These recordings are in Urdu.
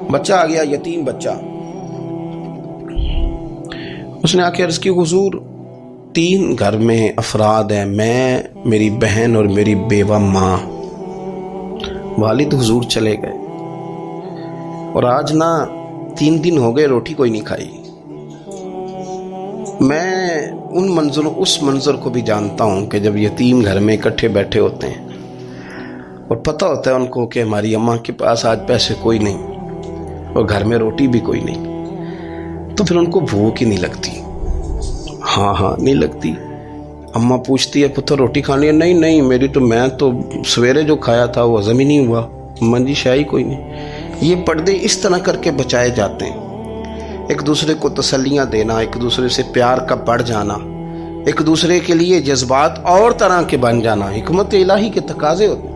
بچہ آ گیا، یتیم بچہ. اس نے آ کے عرض کی حضور 3 گھر میں افراد ہیں، میں، میری بہن اور میری بیوہ ماں. والد حضور چلے گئے اور آج نا 3 دن ہو گئے روٹی کوئی نہیں کھائی. میں اس منظر کو بھی جانتا ہوں کہ جب یتیم گھر میں اکٹھے بیٹھے ہوتے ہیں اور پتہ ہوتا ہے ان کو کہ ہماری اماں کے پاس آج پیسے کوئی نہیں اور گھر میں روٹی بھی کوئی نہیں، تو پھر ان کو بھوک ہی نہیں لگتی. ہاں نہیں لگتی. اماں پوچھتی ہے پتر روٹی کھانی ہے؟ نہیں میں تو سویرے جو کھایا تھا وہ ہضم ہی نہیں ہوا. اماں جی شاہی کوئی نہیں. یہ پردے اس طرح کر کے بچائے جاتے ہیں. ایک دوسرے کو تسلیاں دینا، ایک دوسرے سے پیار کا بڑھ جانا، ایک دوسرے کے لیے جذبات اور طرح کے بن جانا حکمت الہی کے تقاضے ہوتے ہیں.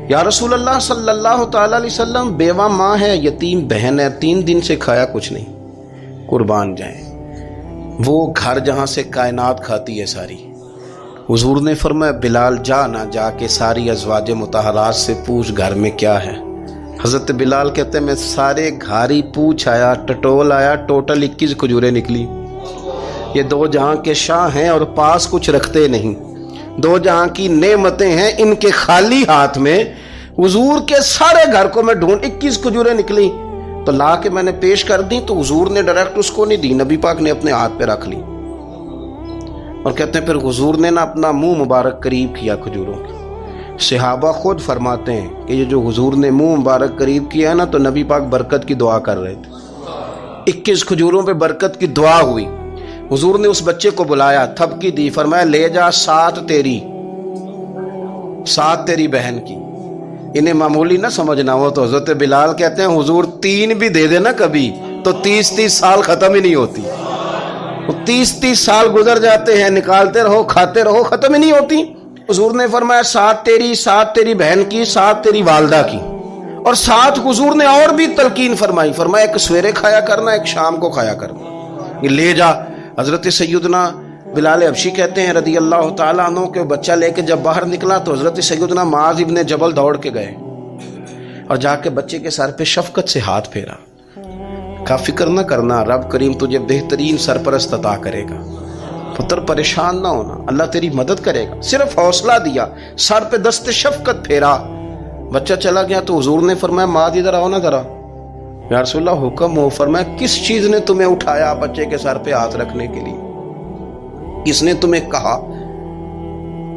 یا رسول اللہ صلی اللہ تعالی علیہ وسلم بیوہ ماں ہے، یتیم بہن ہے، 3 دن سے کھایا کچھ نہیں. قربان جائیں وہ گھر جہاں سے کائنات کھاتی ہے ساری. حضور نے فرمایا بلال جا کے ساری ازواج مطہرات سے پوچھ گھر میں کیا ہے. حضرت بلال کہتے ہیں میں سارے گھاری پوچھ آیا، ٹٹول آیا، ٹوٹل 21 کھجوریں نکلی. یہ 2 جہاں کے شاہ ہیں اور پاس کچھ رکھتے نہیں، 2 جہاں کی نعمتیں ہیں، ان کے خالی ہاتھ میں حضور کے سارے گھر کو میں ڈھونڈ 21 کھجوریں نکلی تو لا کے میں نے پیش کر دی، تو حضور نے ڈائریکٹ اس کو نہیں دی، نبی پاک نے اپنے ہاتھ پہ رکھ لی. اور کہتے ہیں پھر حضور نے نا اپنا منہ مبارک قریب کیا کھجوروں کے. صحابہ خود فرماتے ہیں کہ یہ جو حضور نے منہ مبارک قریب کیا ہے نا تو نبی پاک برکت کی دعا کر رہے تھے. 21 کھجوروں پہ برکت کی دعا ہوئی. حضور نے اس بچے کو بلایا، تھپکی دی، فرمایا لے جا 7 تیری بہن کی. انہیں معمولی نہ سمجھنا ہو تو حضرت بلال کہتے ہیں حضور 3 بھی دے دینا کبھی تو 30 سال ختم ہی نہیں ہوتی. 30 سال گزر جاتے ہیں، نکالتے رہو، کھاتے رہو، ختم ہی نہیں ہوتی. حضور نے فرمایا 7 تیری بہن کی، 7 تیری والدہ کی، اور 7 حضور نے اور بھی تلقین فرمایا ایک سویرے کھایا کرنا، ایک شام کو کھایا کرنا. یہ لے جا. حضرت سیدنا بلال حبشی کہتے ہیں رضی اللہ تعالیٰ عنہ کہ بچہ لے کے جب باہر نکلا تو حضرت سیدنا معاذ ابن جبل دوڑ کے گئے اور جا کے بچے کے سر پہ شفقت سے ہاتھ پھیرا. کا فکر نہ کرنا، رب کریم تجھے بہترین سرپرست عطا کرے گا. پتر پریشان نہ ہونا، اللہ تیری مدد کرے گا. صرف حوصلہ دیا، سر پہ دست شفقت پھیرا. بچہ چلا گیا تو حضور نے فرمایا معاذ ادھر آؤ نا ذرا. یا رسول اللہ حکم ہو. فرمایا کس چیز نے تمہیں اٹھایا بچے کے سر پہ ہاتھ رکھنے کے لیے؟ کس نے تمہیں کہا؟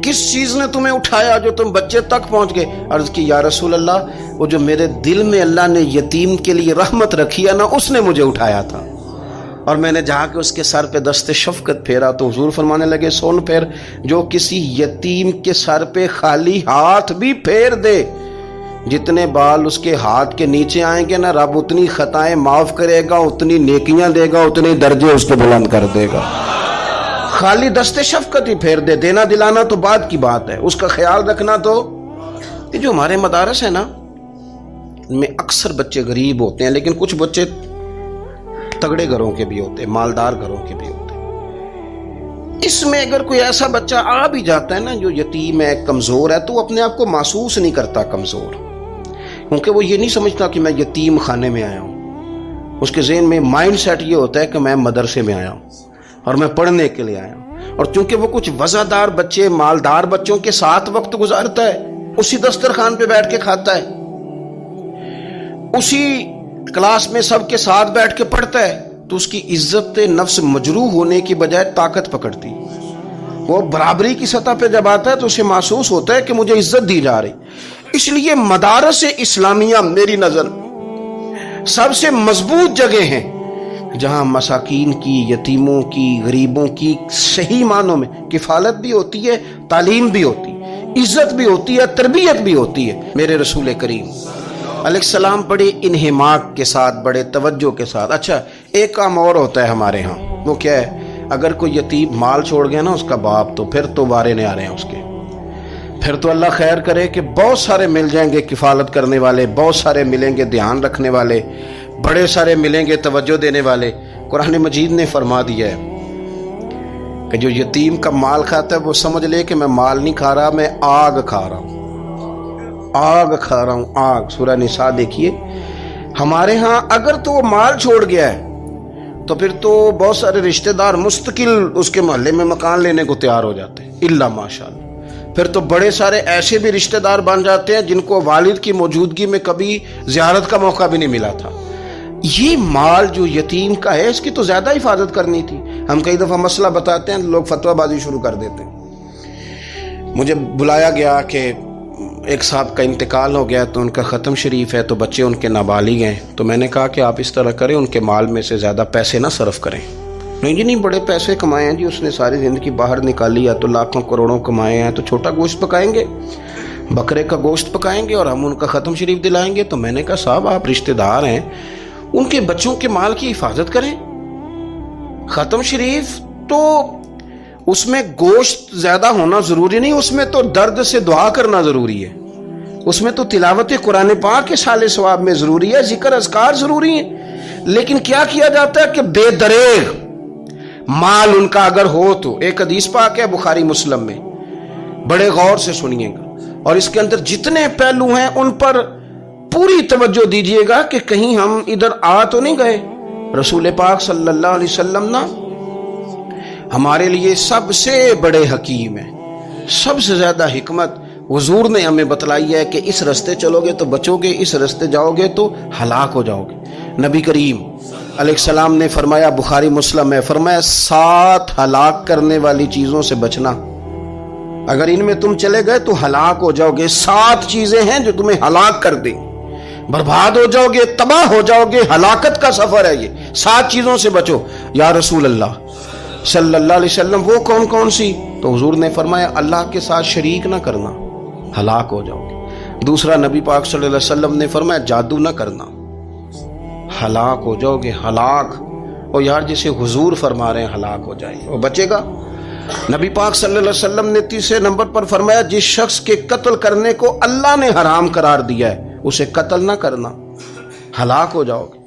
کس چیز نے تمہیں اٹھایا جو تم بچے تک پہنچ گئے؟ عرض کی یا رسول اللہ وہ جو میرے دل میں اللہ نے یتیم کے لیے رحمت رکھی ہے نا اس نے مجھے اٹھایا تھا، اور میں نے جہاں کہ اس کے سر پہ دست شفقت پھیرا تو حضور فرمانے لگے سن پھر، جو کسی یتیم کے سر پہ خالی ہاتھ بھی پھیر دے، جتنے بال اس کے ہاتھ کے نیچے آئیں گے نا رب اتنی خطائیں معاف کرے گا، اتنی نیکیاں دے گا، اتنے درجے اس کے بلند کر دے گا. خالی دست شفقت ہی پھیر دے. دینا دلانا تو بعد کی بات ہے، اس کا خیال رکھنا. تو یہ جو ہمارے مدارس ہیں نا ان میں اکثر بچے غریب ہوتے ہیں، لیکن کچھ بچے تگڑے گھروں کے بھی ہوتے ہیں، مالدار گھروں کے بھی ہوتے ہیں. اس میں اگر کوئی ایسا بچہ آ بھی جاتا ہے نا جو یتیم ہے، کمزور ہے، تو اپنے آپ کو محسوس نہیں کرتا کمزور، کیونکہ وہ یہ نہیں سمجھتا کہ میں یتیم خانے میں آیا ہوں. اس کے ذہن میں مائنڈ سیٹ یہ ہوتا ہے کہ میں مدرسے میں آیا ہوں اور میں پڑھنے کے لیے آیا ہوں. اور چونکہ وہ کچھ وزادار بچے، مالدار بچوں کے ساتھ وقت گزارتا ہے، اسی دسترخوان پہ بیٹھ کے کھاتا ہے، اسی کلاس میں سب کے ساتھ بیٹھ کے پڑھتا ہے، تو اس کی عزت نفس مجروح ہونے کی بجائے طاقت پکڑتی. وہ برابری کی سطح پہ جب آتا ہے تو اسے محسوس ہوتا ہے کہ مجھے عزت دی جا رہی. اس لیے مدارس اسلامیہ میری نظر سب سے مضبوط جگہ ہیں جہاں مساکین کی، یتیموں کی، غریبوں کی صحیح معنوں میں کفالت بھی ہوتی ہے، تعلیم بھی ہوتی ہے، عزت بھی ہوتی ہے، تربیت بھی ہوتی ہے. میرے رسول کریم علیہ السلام بڑے انہماک کے ساتھ، بڑے توجہ کے ساتھ. اچھا ایک کام اور ہوتا ہے ہمارے ہاں، وہ کیا ہے؟ اگر کوئی یتیم مال چھوڑ گیا نا اس کا باپ، تو پھر تو وارے نہیں آ رہے ہیں اس کے. پھر تو اللہ خیر کرے کہ بہت سارے مل جائیں گے کفالت کرنے والے، بہت سارے ملیں گے دھیان رکھنے والے، بڑے سارے ملیں گے توجہ دینے والے. قرآن مجید نے فرما دیا ہے کہ جو یتیم کا مال کھاتا ہے وہ سمجھ لے کہ میں مال نہیں کھا رہا، میں آگ کھا رہا ہوں، آگ کھا رہا ہوں، آگ. سورہ نساء دیکھیے ہمارے ہاں اگر تو وہ مال چھوڑ گیا ہے تو پھر تو بہت سارے رشتہ دار مستقل اس کے محلے میں مکان لینے کو تیار ہو جاتے ہیں، الا ماشاءاللہ۔ پھر تو بڑے سارے ایسے بھی رشتہ دار بن جاتے ہیں جن کو والد کی موجودگی میں کبھی زیارت کا موقع بھی نہیں ملا تھا۔ یہ مال جو یتیم کا ہے اس کی تو زیادہ حفاظت کرنی تھی۔ ہم کئی دفعہ مسئلہ بتاتے ہیں لوگ فتویٰ بازی شروع کر دیتے ہیں۔ مجھے بلایا گیا کہ ایک صاحب کا انتقال ہو گیا تو ان کا ختم شریف ہے تو بچے ان کے نابالغ ہیں، تو میں نے کہا کہ آپ اس طرح کریں ان کے مال میں سے زیادہ پیسے نہ صرف کریں۔ نہیں جی نہیں، بڑے پیسے کمائے ہیں جی، اس نے ساری زندگی باہر نکالی ہے تو لاکھوں کروڑوں کمائے ہیں، تو چھوٹا گوشت پکائیں گے، بکرے کا گوشت پکائیں گے اور ہم ان کا ختم شریف دلائیں گے۔ تو میں نے کہا صاحب آپ رشتہ دار ہیں، ان کے بچوں کے مال کی حفاظت کریں۔ ختم شریف تو اس میں گوشت زیادہ ہونا ضروری نہیں، اس میں تو درد سے دعا کرنا ضروری ہے، اس میں تو تلاوت قرآن پاک کے سال ثواب میں ضروری ہے، ذکر اذکار ضروری ہیں۔ لیکن کیا کیا جاتا ہے کہ بے دریغ مال ان کا اگر ہو تو، ایک حدیث پاک ہے بخاری مسلم میں، بڑے غور سے سنیے گا اور اس کے اندر جتنے پہلو ہیں ان پر پوری توجہ دیجیے گا کہ کہیں ہم ادھر آ تو نہیں گئے۔ رسول پاک صلی اللہ علیہ وسلم نا ہمارے لیے سب سے بڑے حکیم ہیں، سب سے زیادہ حکمت حضور نے ہمیں بتلائی ہے کہ اس رستے چلو گے تو بچو گے، اس رستے جاؤ گے تو ہلاک ہو جاؤ گے۔ نبی کریم علیہ السلام نے فرمایا، بخاری مسلم ہے، فرمایا 7 ہلاک کرنے والی چیزوں سے بچنا، اگر ان میں تم چلے گئے تو ہلاک ہو جاؤ گے۔ 7 چیزیں ہیں جو تمہیں ہلاک کر دیں، برباد ہو جاؤ گے، تباہ ہو جاؤ گے، ہلاکت کا سفر ہے یہ، 7 چیزوں سے بچو۔ یا رسول اللہ صلی اللہ علیہ وسلم وہ کون کون سی؟ تو حضور نے فرمایا اللہ کے ساتھ شریک نہ کرنا، ہلاک ہو جاؤ گے۔ دوسرا نبی پاک صلی اللہ علیہ وسلم نے فرمایا جادو نہ کرنا، ہلاک ہو جاؤ گے، ہلاک۔ اور یار جسے حضور فرما رہے ہیں ہلاک ہو جائے وہ بچے گا۔ نبی پاک صلی اللہ علیہ وسلم نے تیسرے نمبر پر فرمایا جس شخص کے قتل کرنے کو اللہ نے حرام قرار دیا ہے اسے قتل نہ کرنا، ہلاک ہو جاؤ گے۔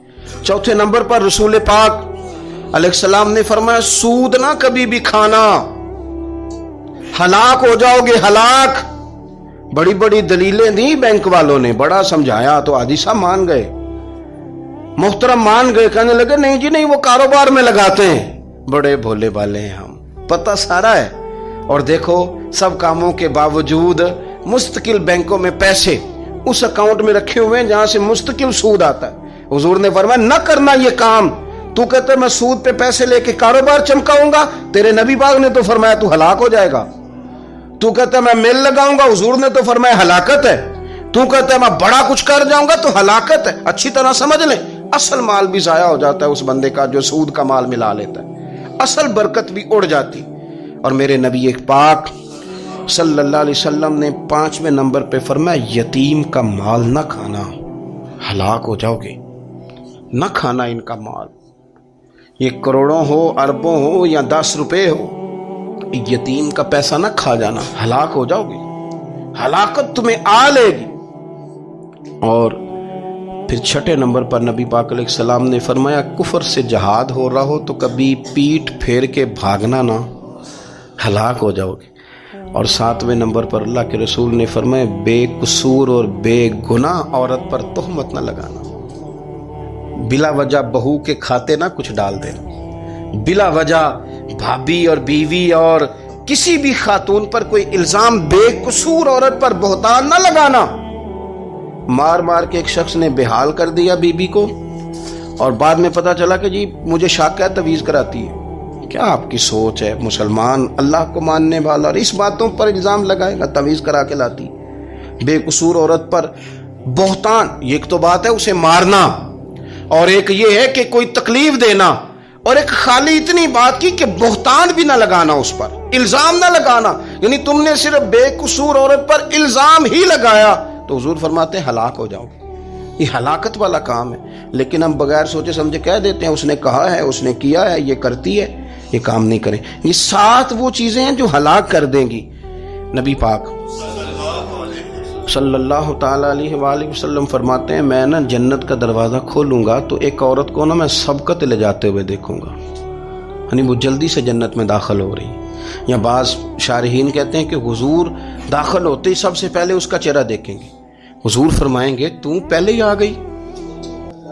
چوتھے نمبر پر رسول پاک علیہ السلام نے فرمایا سود نہ کبھی بھی کھانا، ہلاک ہو جاؤ گے، ہلاک۔ بڑی بڑی دلیلیں دی بینک والوں نے، بڑا سمجھایا تو عادی صاحب مان گئے، محترم مان گئے، کہنے لگے نہیں جی نہیں وہ کاروبار میں لگاتے ہیں۔ بڑے بھولے بالے ہیں ہم، پتہ سارا ہے۔ اور دیکھو سب کاموں کے باوجود مستقل بینکوں میں پیسے اس اکاؤنٹ میں رکھے ہوئے ہیں جہاں سے مستقل سود آتا ہے۔ حضور نے فرمایا نہ کرنا یہ کام۔ تو کہتا ہے میں سود پہ پیسے لے کے کاروبار چمکاؤں گا، تیرے نبی پاک نے تو فرمایا تو ہلاک ہو جائے گا۔ تو کہتا ہے میں میل لگاؤں گا، حضور نے تو فرمایا ہلاکت ہے۔ تو کہتا ہے میں بڑا کچھ کر جاؤں گا تو ہلاکت ہے۔ اچھی طرح سمجھ لیں، اصل مال بھی ضائع ہو جاتا ہے اس بندے کا جو سود کا مال ملا لیتا ہے، اصل برکت بھی اڑ جاتی۔ اور میرے نبی پاک صلی اللہ علیہ وسلم نے 5ویں نمبر پہ فرمایا یتیم کا مال نہ کھانا، ہلاک ہو جاؤ گے، نہ کھانا ان کا مال، یہ کروڑوں ہو، اربوں ہو یا 10 روپے ہو، یتیم کا پیسہ نہ کھا جانا، ہلاک ہو جاؤ گے، ہلاکت تمہیں آ لے گی۔ اور پھر 6 نمبر پر نبی پاک علیہ السلام نے فرمایا کفر سے جہاد ہو رہا ہو تو کبھی پیٹھ پھیر کے بھاگنا نہ، ہلاک ہو جاؤ گے۔ اور 7ویں نمبر پر اللہ کے رسول نے فرمایا بے قصور اور بے گناہ عورت پر تہمت نہ لگانا، بلا وجہ بہو کے کھاتے نہ کچھ ڈال دینا، بلا وجہ بھابھی اور بیوی اور کسی بھی خاتون پر کوئی الزام بے قصور عورت پر بہتان نہ لگانا۔ مار مار کے ایک شخص نے بحال کر دیا بیوی کو اور بعد میں پتا چلا کہ جی مجھے شک ہے تویز کراتی ہے۔ کیا آپ کی سوچ ہے؟ مسلمان اللہ کو ماننے والا اور اس باتوں پر الزام لگائے گا تویز کرا کے لاتی؟ بے قصور عورت پر بہتان، یہ ایک تو بات ہے اسے مارنا، اور ایک یہ ہے کہ کوئی تکلیف دینا، اور ایک خالی اتنی بات کی کہ بہتان بھی نہ لگانا، اس پر الزام نہ لگانا، یعنی تم نے صرف بے قصور عورت پر الزام ہی لگایا تو حضور فرماتے ہیں ہلاک ہو جاؤ، یہ ہلاکت والا کام ہے۔ لیکن ہم بغیر سوچے سمجھے کہہ دیتے ہیں اس نے کہا ہے، اس نے کیا ہے، یہ کرتی ہے، یہ کام نہیں کریں۔ یہ 7 وہ چیزیں ہیں جو ہلاک کر دیں گی۔ نبی پاک صلی اللہ تعالی علیہ وآلہ وسلم فرماتے ہیں میں نا جنت کا دروازہ کھولوں گا تو ایک عورت کو نا میں سبقت لے جاتے ہوئے دیکھوں گا، یعنی وہ جلدی سے جنت میں داخل ہو رہی۔ یا بعض شارحین کہتے ہیں کہ حضور داخل ہوتے ہی سب سے پہلے اس کا چہرہ دیکھیں گے، حضور فرمائیں گے تو پہلے ہی آ گئی،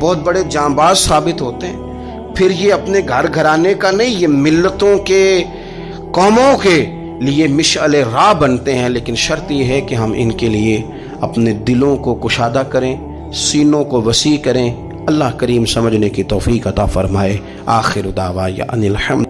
بہت بڑے جانباز ثابت ہوتے ہیں، پھر یہ اپنے گھر گھرانے کا نہیں، یہ ملتوں کے، قوموں کے لیے مشعل راہ بنتے ہیں۔ لیکن شرط یہ ہے کہ ہم ان کے لیے اپنے دلوں کو کشادہ کریں، سینوں کو وسیع کریں۔ اللہ کریم سمجھنے کی توفیق عطا فرمائے۔ آخر دعوانا ان الحمد